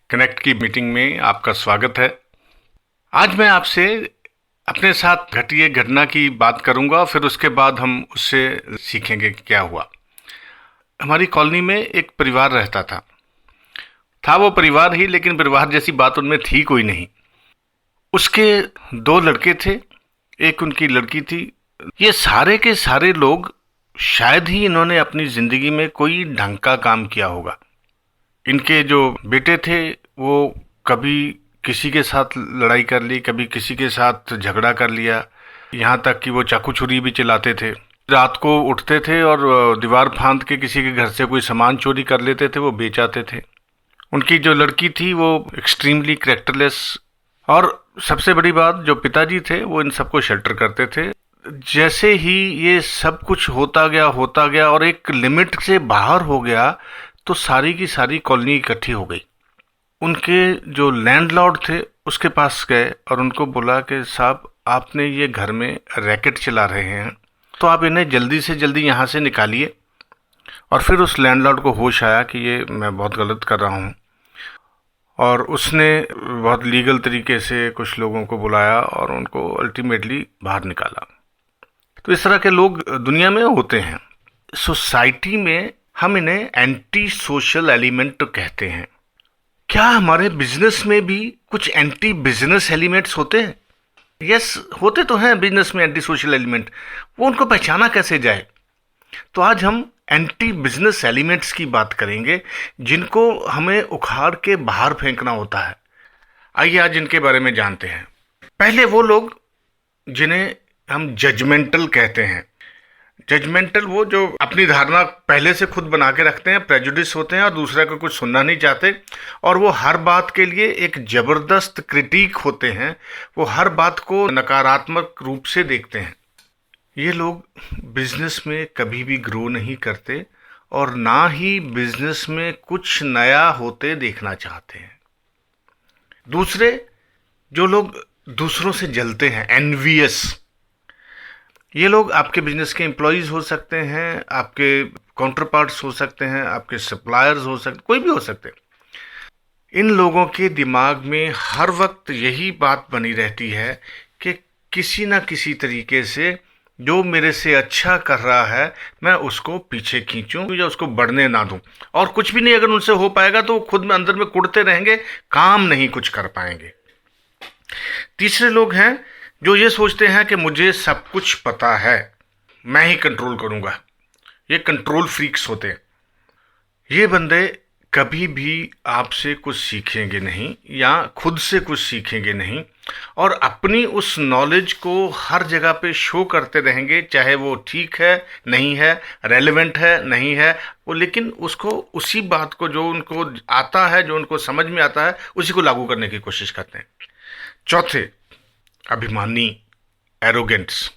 Connect की meeting में आपका स्वागत है। आज मैं आपसे अपने साथ घटी एक घटना की बात करूंगा, फिर उसके बाद हम उससे सीखेंगे कि क्या हुआ। हमारी कॉलोनी में एक परिवार रहता था वो परिवार ही, लेकिन परिवार जैसी बात उनमें थी कोई नहीं। उसके दो लड़के थे, एक उनकी लड़की थी। ये सारे के सारे लोग शायद ही इन्होंने अपनी ज़िंदगी में कोई ढंग का काम किया होगा। इनके जो बेटे थे वो कभी किसी के साथ लड़ाई कर ली, कभी किसी के साथ झगड़ा कर लिया, यहाँ तक कि वो चाकू छुरी भी चलाते थे। रात को उठते थे और दीवार फांद के किसी के घर से कोई सामान चोरी कर लेते थे, वो बेच आते थे। उनकी जो लड़की थी वो एक्सट्रीमली कैरेक्टरलेस, और सबसे बड़ी बात जो पिताजी थे वो इन सबको शेल्टर करते थे। जैसे ही ये सब कुछ होता गया और एक लिमिट से बाहर हो गया तो सारी की सारी कॉलोनी इकट्ठी हो गई। उनके जो लैंडलॉर्ड थे उसके पास गए और उनको बोला कि साहब, आपने ये घर में रैकेट चला रहे हैं तो आप इन्हें जल्दी से जल्दी यहाँ से निकालिए। और फिर उस लैंडलॉर्ड को होश आया कि ये मैं बहुत गलत कर रहा हूँ, और उसने बहुत लीगल तरीके से कुछ लोगों को बुलाया और उनको अल्टीमेटली बाहर निकाला। तो इस तरह के लोग दुनिया में होते हैं। सोसाइटी में हम इन्हें एंटी सोशल एलिमेंट कहते हैं। क्या हमारे बिजनेस में भी कुछ एंटी बिजनेस एलिमेंट्स होते हैं? यस, होते तो हैं बिजनेस में एंटी सोशल एलिमेंट। वो उनको पहचाना कैसे जाए? तो आज हम एंटी बिजनेस एलिमेंट्स की बात करेंगे जिनको हमें उखाड़ के बाहर फेंकना होता है। आइए आज इनके बारे में जानते हैं। पहले वो लोग जिन्हें हम जजमेंटल कहते हैं। जजमेंटल वो जो अपनी धारणा पहले से खुद बना के रखते हैं, प्रेजुडिस होते हैं और दूसरे को कुछ सुनना नहीं चाहते, और वो हर बात के लिए एक जबरदस्त क्रिटिक होते हैं। वो हर बात को नकारात्मक रूप से देखते हैं। ये लोग बिजनेस में कभी भी ग्रो नहीं करते और ना ही बिजनेस में कुछ नया होते देखना चाहते हैं। दूसरे जो लोग दूसरों से जलते हैं, एनवियस। ये लोग आपके बिजनेस के एम्प्लॉयज़ हो सकते हैं, आपके काउंटर पार्ट्स हो सकते हैं, आपके सप्लायर्स हो सकते, कोई भी हो सकते हैं। इन लोगों के दिमाग में हर वक्त यही बात बनी रहती है कि किसी ना किसी तरीके से जो मेरे से अच्छा कर रहा है मैं उसको पीछे खींचूं या उसको बढ़ने ना दूं। और कुछ भी नहीं अगर उनसे हो पाएगा तो वो खुद में अंदर में कुढ़ते रहेंगे, काम नहीं कुछ कर पाएंगे। तीसरे लोग हैं जो ये सोचते हैं कि मुझे सब कुछ पता है, मैं ही कंट्रोल करूंगा। ये कंट्रोल फ्रीक्स होते हैं। ये बंदे कभी भी आपसे कुछ सीखेंगे नहीं या खुद से कुछ सीखेंगे नहीं, और अपनी उस नॉलेज को हर जगह पे शो करते रहेंगे, चाहे वो ठीक है नहीं है, रेलेवेंट है नहीं है, वो लेकिन उसको उसी बात को जो उनको आता है, जो उनको समझ में आता है, उसी को लागू करने की कोशिश करते हैं। चौथे, अभिमानी, एरोगेंट्स।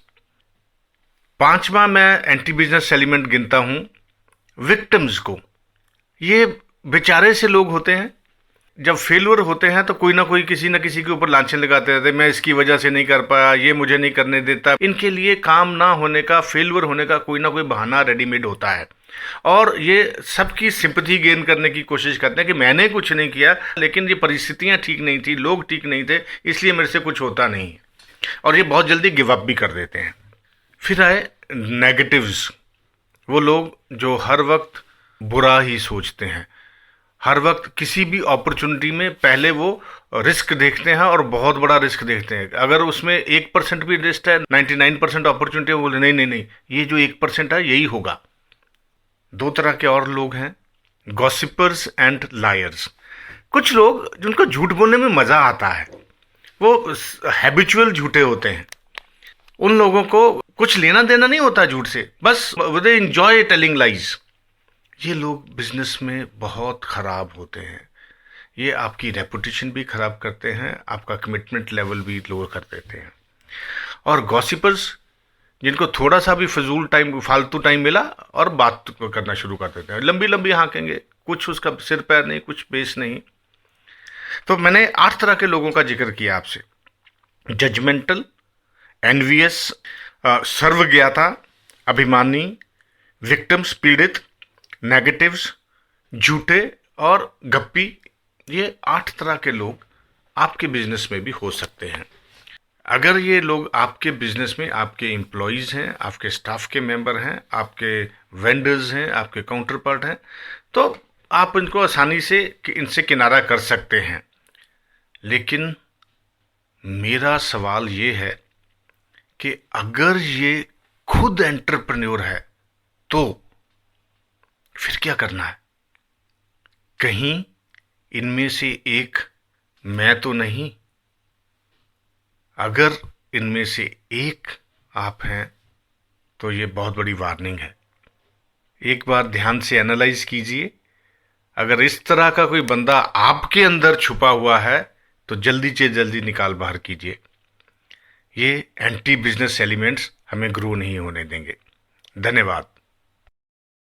पांचवा मैं एंटी बिजनेस एलिमेंट गिनता हूं विक्टिम्स को। ये बेचारे से लोग होते हैं, जब फेलियर होते हैं तो कोई ना कोई किसी ना किसी के ऊपर लांछन लगाते रहते हैं, मैं इसकी वजह से नहीं कर पाया, ये मुझे नहीं करने देता। इनके लिए काम ना होने का, फेलियर होने का कोई ना कोई बहाना रेडीमेड होता है, और ये सबकी सिंपैथी गेन करने की कोशिश करते हैं कि मैंने कुछ नहीं किया, लेकिन ये परिस्थितियां ठीक नहीं थी, लोग ठीक नहीं थे, इसलिए मेरे से कुछ होता नहीं, और ये बहुत जल्दी गिव अप भी कर देते हैं। फिर आए नेगेटिव्स। वो लोग जो हर वक्त बुरा ही सोचते हैं, हर वक्त किसी भी अपॉर्चुनिटी में पहले वो रिस्क देखते हैं और बहुत बड़ा रिस्क देखते हैं। अगर उसमें 1% भी रिस्क है, 99% अपॉर्चुनिटी है, वो बोले नहीं नहीं नहीं, ये जो 1% है यही होगा। दो तरह के और लोग हैं, गॉसिपर्स एंड लायर्स। कुछ लोग जिनको झूठ बोलने में मजा आता है, वो हैबिचुअल झूठे होते हैं। उन लोगों को कुछ लेना देना नहीं होता झूठ से, बस दे एंजॉय टेलिंग लाइज। ये लोग बिजनेस में बहुत खराब होते हैं। ये आपकी रेपुटेशन भी खराब करते हैं, आपका कमिटमेंट लेवल भी लो कर देते हैं। और गॉसिपर्स, जिनको थोड़ा सा भी फालतू टाइम मिला और बात करना शुरू कर देते हैं, लंबी लंबी हाँकेंगे, कुछ उसका सिर पैर नहीं, कुछ बेस नहीं। तो मैंने 8 तरह के लोगों का जिक्र किया आपसे। जजमेंटल, एनवियस, सर्वज्ञाता, अभिमानी, विक्टिम्स, पीड़ित, नेगेटिव्स, झूठे और गप्पी, ये 8 तरह के लोग आपके बिजनेस में भी हो सकते हैं। अगर ये लोग आपके बिजनेस में आपके एम्प्लॉयज़ हैं, आपके स्टाफ के मेंबर हैं, आपके वेंडर्स हैं, आपके काउंटर पार्ट हैं, तो आप इनको आसानी से इनसे किनारा कर सकते हैं। लेकिन मेरा सवाल ये है कि अगर ये खुद एंटरप्रेन्योर है तो फिर क्या करना है? कहीं इनमें से एक मैं तो नहीं? अगर इनमें से एक आप हैं तो ये बहुत बड़ी वार्निंग है। एक बार ध्यान से एनालाइज कीजिए। अगर इस तरह का कोई बंदा आपके अंदर छुपा हुआ है तो जल्दी से जल्दी निकाल बाहर कीजिए। ये एंटी बिजनेस एलिमेंट्स हमें ग्रो नहीं होने देंगे। धन्यवाद।